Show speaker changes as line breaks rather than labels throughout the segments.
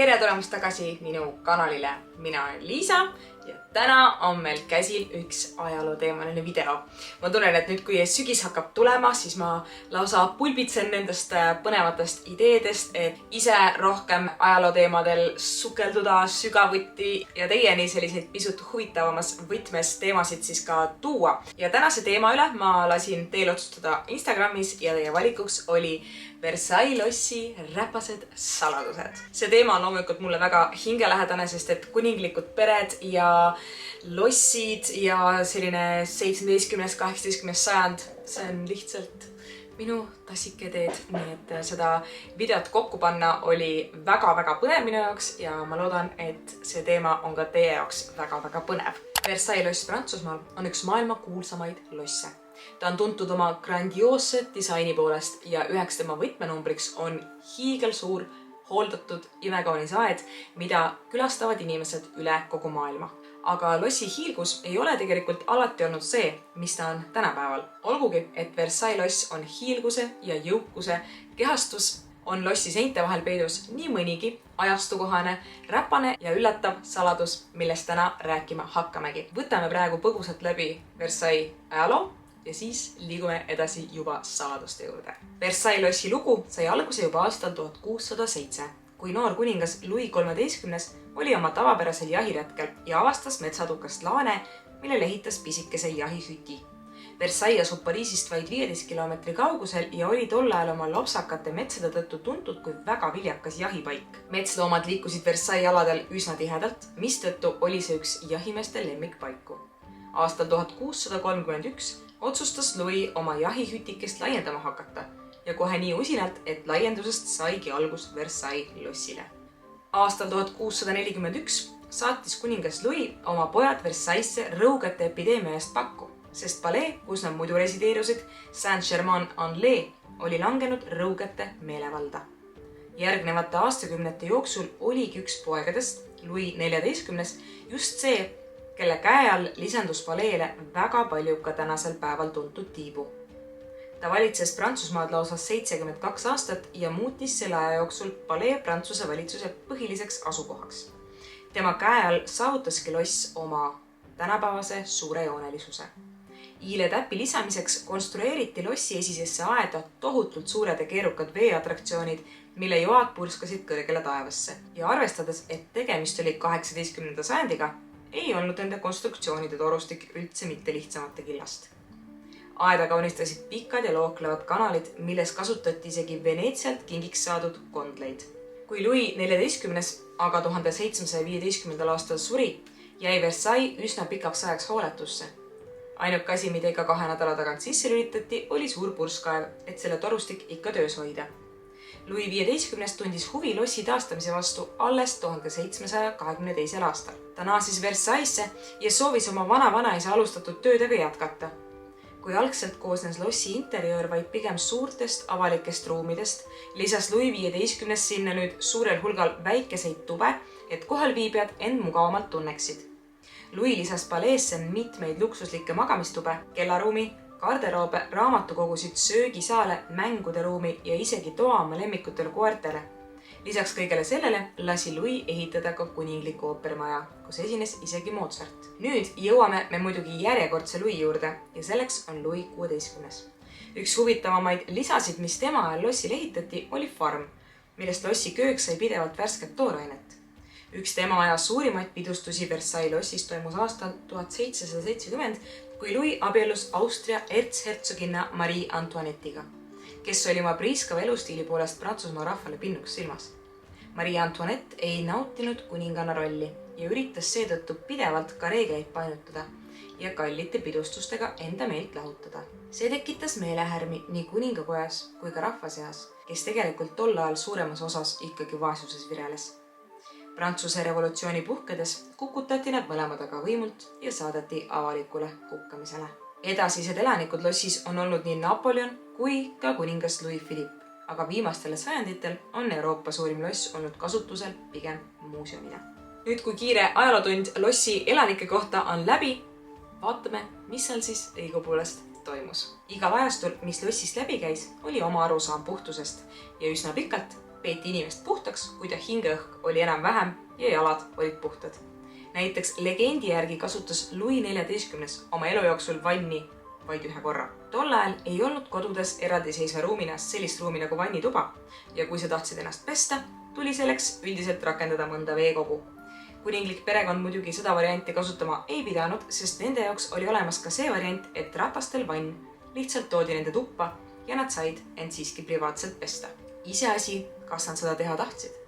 Tere tulemast tagasi minu kanalile. Mina olen Liisa ja täna on meil käsil üks ajalooteemaline video. Ma tunnen, et nüüd kui sügis hakkab tulema, siis ma lausa pulbitsen nendest põnevatest ideedest, et ise rohkem ajalooteemadel sukelduda sügavuti ja teieni selliseid pisut huvitavamas võtmes teemasid siis ka tuua. Ja tänase teema üle ma lasin teil otsustada Instagramis ja teie valikuks oli Versailles lossi räpased saladused. See teema on loomulikult mulle väga hingelähedane, sest et kuninglikud pered ja lossid ja selline 17.–18. sajand, see on lihtsalt minu tassiketeed. Nii et seda videot kokku panna oli väga-väga põnev minu jaoks ja ma loodan, et see teema on ka teie jaoks väga-väga põnev. Versailles loss Prantsusmaal on üks maailma kuulsamaid losse. Ta on tuntud oma grandioosse disaini poolest ja üheks tema võtmenumbriks on hiigelsuur, hooldatud imekaunis aed, mida külastavad inimesed üle kogu maailma. Aga lossi hiilgus ei ole tegelikult alati olnud see, mis ta on tänapäeval. Olgugi, et Versailles loss on hiilguse ja jõukuse kehastus, on lossi seinte vahel peidus nii mõnigi ajastukohane, räpane ja üllatav saladus, millest täna rääkima hakkamegi. Võtame praegu põgusalt läbi Versailles ajaloo ja siis liigume edasi juba saladuste juurde. Versailles lossi lugu sai alguse juba aastal 1607, kui noor kuningas Louis XIII oli oma tavapärasel jahiretkel ja avastas metsatukast laane, millele ehitas pisikese jahihüti. Versailles asub Pariisist vaid 15 kilomeetri kaugusel ja oli tol ajal oma lopsakate metsade tõttu tuntud kui väga viljakas jahipaik. Metsloomad liikusid Versailles aladel üsna tihedalt, mistõttu oli see üks jahimeeste lemmikpaiku. Aastal 1631 otsustas Louis oma jahihütikest laiendama hakata ja kohe nii usinalt, et laiendusest saigi algus Versailles lossile. Aastal 1641 saatis kuningas Louis oma pojad Versaillesse rõugete epideemia eest pakku, sest palee, kus nad muidu resideerusid, Saint-Germain-en-Laye, oli langenud rõugete meelevalda. Järgnevate aastakümnete jooksul oligi üks poegadest, Louis XIV, just see, kelle käe all lisandus paleele väga palju ka tänasel päeval tuntud tiibu. Ta valitses Prantsusmaad lausa 72 aastat ja muutis selle aja jooksul palee Prantsuse valitsuse põhiliseks asukohaks. Tema käe all saavutaski loss oma tänapäevase suurejoonelisuse. Iiletäpi lisamiseks konstrueeriti lossi esisesse aeda tohutult suured ja keerukad veeatraktsioonid, mille joad purskasid kõrgele taevasse. Ja arvestades, et tegemist oli 18. sajandiga, ei olnud nende konstruktsioonide torustik üldse mitte lihtsamate killast. Aeda kaunistasid pikad ja looklevad kanalid, milles kasutati isegi Veneetsialt kingiks saadud kondleid. Kui Louis XIV aga 1715. aastal suri, jäi Versailles üsna pikaks ajaks hooletusse. Ainuke asi, mida iga 2 nädala tagant sisse lülitati, oli suur purskkaev, et selle torustik ikka töös hoida. Louis XV tundis huvi lossi taastamise vastu alles 1722. aastal. Ta naasis Versaillesse ja soovis oma vana-vanaisa alustatud töödega jätkata. Kui algselt koosnes lossi interiöör vaid pigem suurtest avalikest ruumidest, lisas Louis XV sinna nüüd suurel hulgal väikeseid tube, et kohalviibijad end mugavamalt tunneksid. Louis lisas paleesse mitmeid luksuslikke magamistube, kellaruumi, garderoobe, raamatukogusid, söögisaale, mängude ruumi ja isegi toa oma lemmikutele koertele. Lisaks kõigele sellele lasi Louis ehitada ka kuningliku ooperimaja, kus esines isegi Mozart. Nüüd jõuame me muidugi järjekordse Louis juurde ja selleks on Louis XVI. Üks huvitavamaid lisasid, mis tema ajal lossile ehitati, oli farm, millest lossi kööks sai pidevalt värsket toorainet. Üks tema aja suurimaid pidustusi Versailles lossis toimus aastal 1770, kui Louis abiellus Austria ertshertsoginna Marie Antoinettiga, kes oli oma priiskava elustiili poolest Prantsusmaa rahvale pinnuks silmas. Marie Antoinette ei nautinud kuninganna rolli ja üritas seetõttu pidevalt ka reegleid painutada ja kallite pidustustega enda meelt lahutada. See tekitas meelehärmi nii kuningakojas kui ka rahva seas, kes tegelikult tol ajal suuremas osas ikkagi vaesuses vireles. Prantsuse revolutsiooni puhkedes kukutati nad mõlemad aga võimult ja saadeti avalikule hukkamisele. Edasised elanikud lossis on olnud nii Napoleon kui ka kuningas Louis Philippe, aga viimastel sajanditel on Euroopa suurim loss olnud kasutusel pigem muuseumina. Nüüd, kui kiire ajalootund lossi elanike kohta on läbi, vaatame, mis seal siis õigupoolest toimus. Igal ajastul, mis lossist läbi käis, oli oma arusaam puhtusest ja üsna pikalt peeti inimest puhtaks, kui ta hingeõhk oli enam-vähem ja jalad olid puhtad. Näiteks legendi järgi kasutas Louis XIV oma elu jooksul vanni vaid ühe korra. Tol ajal ei olnud kodudes eraldiseisva ruumina sellist ruumi nagu vannituba ja kui sa tahtsid ennast pesta, tuli selleks üldiselt rakendada mõnda veekogu. Kuninglik perekond muidugi seda varianti kasutama ei pidanud, sest nende jaoks oli olemas ka see variant, et ratastel vann lihtsalt toodi nende tuppa ja nad said end siiski privaatselt pesta. Iseasi, kas nad seda teha tahtsid.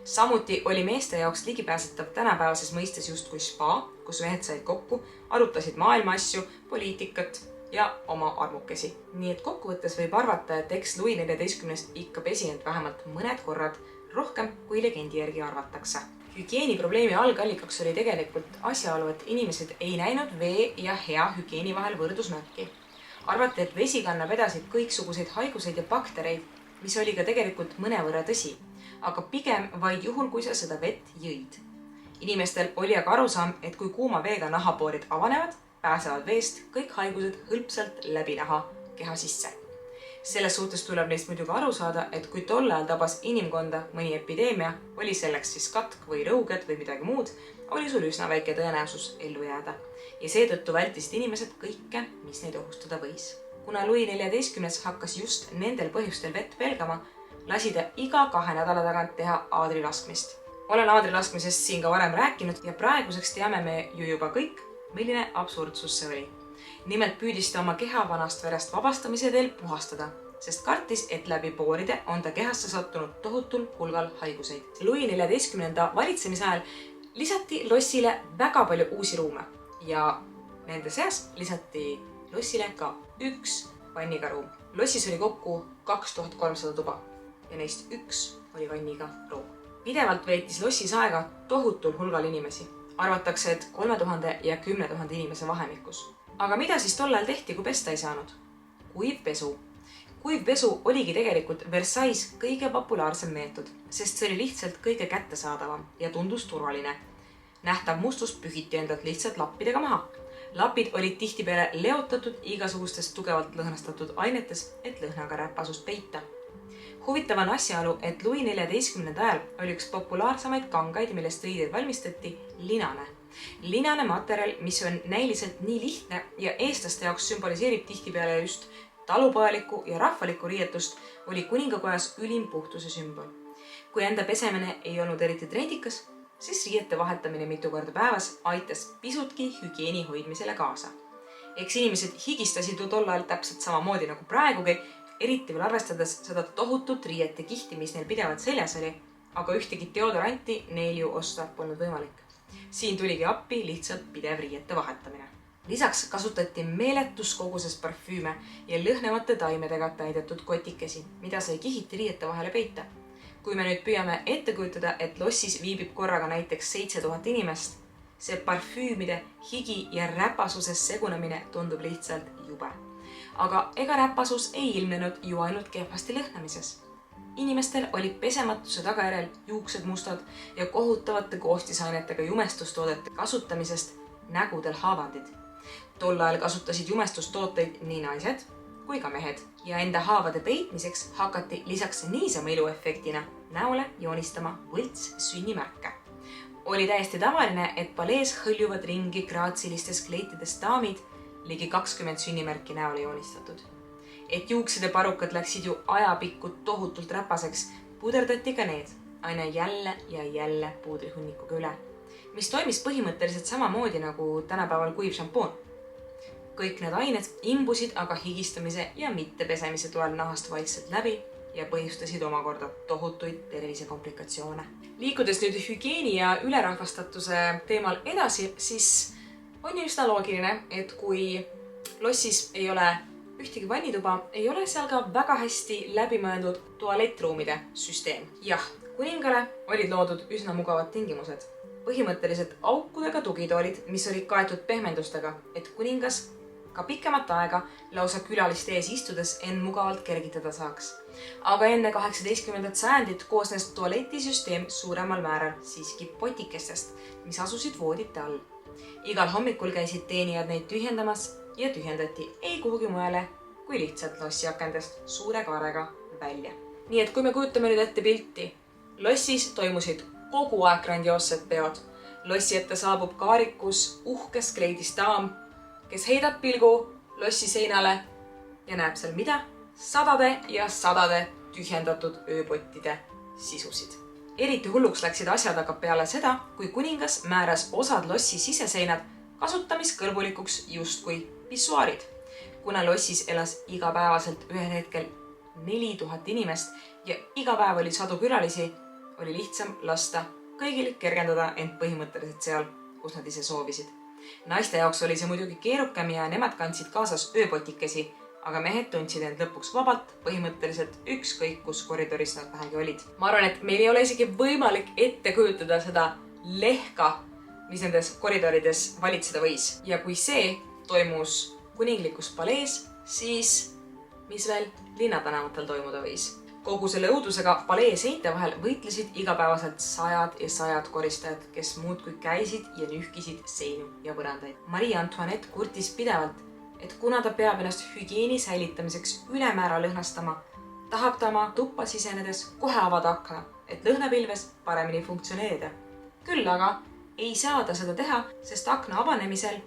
Samuti oli meeste jaoks ligipääsetav tänapäevases mõistes justkui spa, kus mehed said kokku, arutasid maailma asju, poliitikat ja oma armukesi. Nii et kokkuvõttes võib arvata, et eks Louis XIV ikka pesi end vähemalt mõned korrad rohkem kui legendi järgi arvatakse. Hügieeniprobleemi algallikaks oli tegelikult asjaolu, et inimesed ei näinud vee ja hea hügieeni vahel võrdusmärki. Arvati, et vesi kannab edasi kõiksuguseid haiguseid ja baktereid, mis oli ka tegelikult mõnevõrra tõsi, aga pigem vaid juhul, kui sa seda vett jõid. Inimestel oli aga arusaam, et kui kuuma veega nahapoorid avanevad, pääsevad veest kõik haigused hõlpsalt läbi naha keha sisse. Selles suhtes tuleb neist muidugi aru saada, et kui tol ajal tabas inimkonda mõni epideemia, oli selleks siis katk või rõuged või midagi muud, oli sul üsna väike tõenäosus ellu jääda. Ja seetõttu vältisid inimesed kõike, mis neid ohustada võis. Kuna Louis XIV hakkas just nendel põhjustel vett pelgama, lasi ta iga 2 nädala tagant teha aadrilaskmist. Olen aadrilaskmisest siin ka varem rääkinud ja praeguseks teame me ju juba kõik, milline absurdsus see oli. Nimelt püüdis ta oma keha vanast verest vabastamise teel puhastada, sest kartis, et läbi pooride on ta kehasse sattunud tohutul hulgal haiguseid. Louis XIV valitsemise ajal lisati lossile väga palju uusi ruume ja nende seas lisati lossile ka üks vanniga ruum. Lossis oli kokku 2300 tuba ja neist üks oli vanniga ruum. Pidevalt veetis lossis aega tohutul hulgal inimesi. Arvatakse, et 3000 ja 10 000 inimese vahemikus. Aga mida siis tol ajal tehti, kui pesta ei saanud? Kuivpesu. Kuivpesu oligi tegelikult Versailles kõige populaarsem meetod, sest see oli lihtsalt kõige kättesaadavam ja tundus turvaline. Nähtav mustus pühiti endalt lihtsalt lappidega maha. Lapid olid tihtipeale leotatud igasugustest tugevalt lõhnastatud ainetes, et lõhnaga räpasust peita. Huvitav on asjaolu, et Louis XIV ajal oli üks populaarsemaid kangaid, millest riideid valmistati, linane. Linane materjal, mis on näiliselt nii lihtne ja eestlaste jaoks sümboliseerib tihtipeale just talupojalikku ja rahvalikku riietust, oli kuningakojas ülim puhtuse sümbol. Kui enda pesemine ei olnud eriti trendikas, siis riiete vahetamine mitu korda päevas aitas pisutki hügieeni hoidmisele kaasa. Eks inimesed higistasid ju tol ajal täpselt samamoodi nagu praegugi, eriti veel arvestades seda tohutut riiete kihti, mis neil pidevalt seljas oli, aga ühtegi deodoranti neil ju osta polnud võimalik. Siin tuligi appi lihtsalt pidev riiete vahetamine. Lisaks kasutati meeletus koguses parfüüme ja lõhnevate taimedega täidetud kotikesi, mida sai kihiti riiete vahele peita. Kui me nüüd püüame ette kujutada, et lossis viibib korraga näiteks 7000 inimest, see parfüümide, higi ja räpasuses segunemine tundub lihtsalt jube. Aga ega räpasus ei ilmnenud ju ainult kehvasti lõhnamises. Inimestel oli pesematuse tagajärjel juuksed mustad ja kohutavate koostisainetega jumestustoodete kasutamisest nägudel haavandid. Tol ajal kasutasid jumestustooteid nii naised kui ka mehed ja enda haavade peitmiseks hakati lisaks niisama iluefektina näole joonistama võlts sünnimärke. Oli täiesti tavaline, et palees hõljuvad ringi graatsilistes kleitides daamid, ligi 20 sünnimärki näole joonistatud. Et juuksed ja parukad läksid ju ajapikku tohutult räpaseks, puderdati ka need aina jälle ja jälle puudrihunnikuga üle, mis toimis põhimõtteliselt samamoodi nagu tänapäeval kuiv šampoon. Kõik need ained imbusid aga higistamise ja mittepesemise toel nahast vaikselt läbi ja põhjustasid omakorda tohutuid tervisekomplikatsioone. Liikudes nüüd hügieeni ja ülerahvastatuse teemal edasi, siis on ju üsna loogiline, et kui lossis ei ole ühtegi vannituba, ei ole seal ka väga hästi läbimõeldud tualettruumide süsteem. Jah, kuningale olid loodud üsna mugavad tingimused. Põhimõtteliselt aukudega tugitoolid, mis olid kaetud pehmendustega, et kuningas ka pikemat aega lausa külaliste ees istudes end mugavalt kergitada saaks. Aga enne 18. sajandit koosnes tualetisüsteem suuremal määral siiski potikestest, mis asusid voodite all. Igal hommikul käisid teenijad neid tühjendamas ja tühjendati ei kuhugi mujale kui lihtsalt lossi akendest suure kaarega välja. nii et kui me kujutame nüüd ette pilti, lossis toimusid kogu aeg grandioossed peod. Lossi ette saabub kaarikus uhkes kleidis daam, kes heidab pilgu lossi seinale ja näeb seal mida? Sadade ja sadade tühjendatud ööpottide sisusid. Eriti hulluks läksid asjad aga peale seda, kui kuningas määras osad lossi siseseinad kasutamiskõlbulikuks justkui pissuaarid. Kuna lossis elas igapäevaselt ühel hetkel 4000 inimest ja iga päev oli sadu külalisi, oli lihtsam lasta kõigil kergendada end põhimõtteliselt seal, kus nad ise soovisid. Naiste jaoks oli see muidugi keerukam ja nemad kandsid kaasas ööpotikesi, aga mehed tundsid end lõpuks vabalt, põhimõtteliselt ükskõik, kus koridoris nad vähegi olid. Ma arvan, et meil ei ole isegi võimalik ette kujutada seda lehka, mis nendes koridorides valitseda võis. Ja kui see toimus kuninglikus palees, siis mis veel linnatänavatel toimuda võis. Kogu selle õudusega palee seinte vahel võitlesid igapäevaselt sajad ja sajad koristajad, kes muudkui käisid ja nühkisid seinu ja põrandaid. Marie Antoinette kurtis pidevalt, et kuna ta peab ennast hügieeni säilitamiseks ülemäära lõhnastama, tahab ta oma tuppa sisenedes kohe avada akna, et lõhnapilves paremini funktsioneerida. Küll aga ei saa ta seda teha, sest akna avanemisel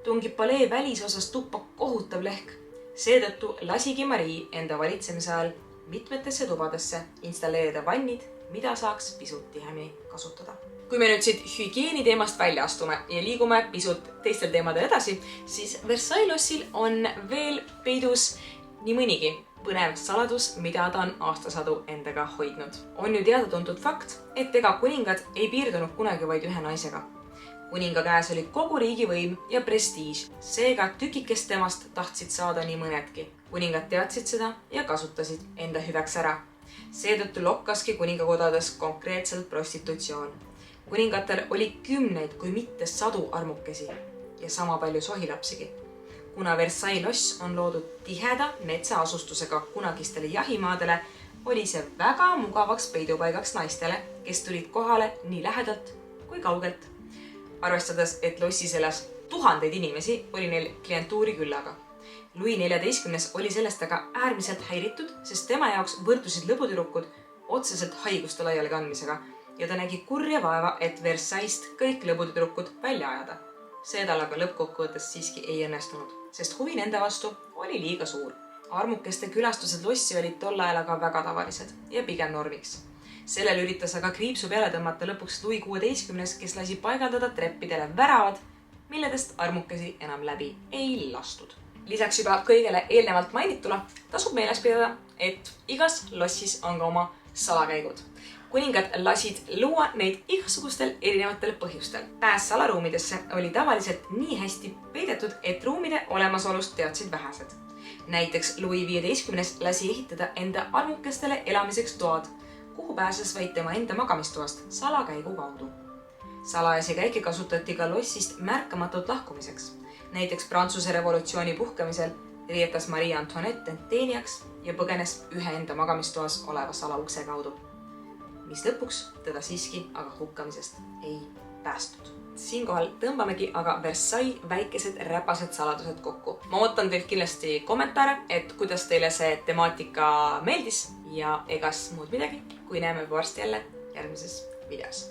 tungib palee välisosas tuppa kohutav lehk. Seetõttu lasigi Marie enda valitsemise ajal mitmetesse tubadesse installeerida vannid, mida saaks pisut tihemini kasutada. Kui me nüüd siit hügieeni teemast välja astume ja liigume pisut teistel teemadel edasi, siis Versailles lossil on veel peidus nii mõnigi põnev saladus, mida ta on aastasadu endaga hoidnud. On ju teada-tuntud fakt, et ega kuningad ei piirdunud kunagi vaid ühe naisega. Kuninga käes oli kogu riigi võim ja prestiiž, seega tükikest temast tahtsid saada nii mõnedki. Kuningad teadsid seda ja kasutasid enda hüveks ära. Seetõttu lokkaski kuningakodades konkreetselt prostitutsioon. Kuningatel oli kümneid, kui mitte sadu armukesi ja sama palju sohilapsigi. Kuna Versailles loss on loodud tiheda metsaasustusega kunagistele jahimaadele, oli see väga mugavaks peidupaigaks naistele, kes tulid kohale nii lähedalt kui kaugelt. Arvestades, et lossis elas tuhandeid inimesi, oli neil klientuuri küllaga. Louis XIV oli sellest aga äärmiselt häiritud, sest tema jaoks võrdusid lõbutürukud otseselt haiguste laiali kandmisega ja ta nägi kurja vaeva, et Versailles'st kõik lõbutürukud välja ajada. See tal aga lõppkokkuvõttes siiski ei õnnestunud, sest huvi nende vastu oli liiga suur. Armukeste külastused lossi olid tol ajal aga väga tavalised ja pigem normiks. Sellel üritas aga kriipsu peale tõmmata lõpuks Louis XVI, kes lasi paigaldada treppidele väravad, milledest armukesi enam läbi ei lastud. Lisaks juba kõigele eelnevalt mainitule tasub meeles pidada, et igas lossis on ka oma salakäigud. Kuningad lasid luua neid igasugustel erinevatel põhjustel. Pääs salaruumidesse oli tavaliselt nii hästi peidetud, et ruumide olemasolust teadsid vähesed. Näiteks Louis XV lasi ehitada enda armukestele elamiseks toad, kuhu pääses vaid tema enda magamistoast salakäigu kaudu. Salajasi käike kasutati ka lossist märkamatult lahkumiseks. Näiteks Prantsuse revolutsiooni puhkemisel riietas Marie Antoinette end teenijaks ja põgenes ühe enda magamistoas oleva salaukse kaudu, mis lõpuks teda siiski aga hukkamisest ei päästud. Siinkohal tõmbamegi aga Versailles väikesed räpased saladused kokku. Ma ootan teilt kindlasti kommentaare, et kuidas teile see temaatika meeldis ja egas muud midagi, kui näeme varsti jälle järgmises videos.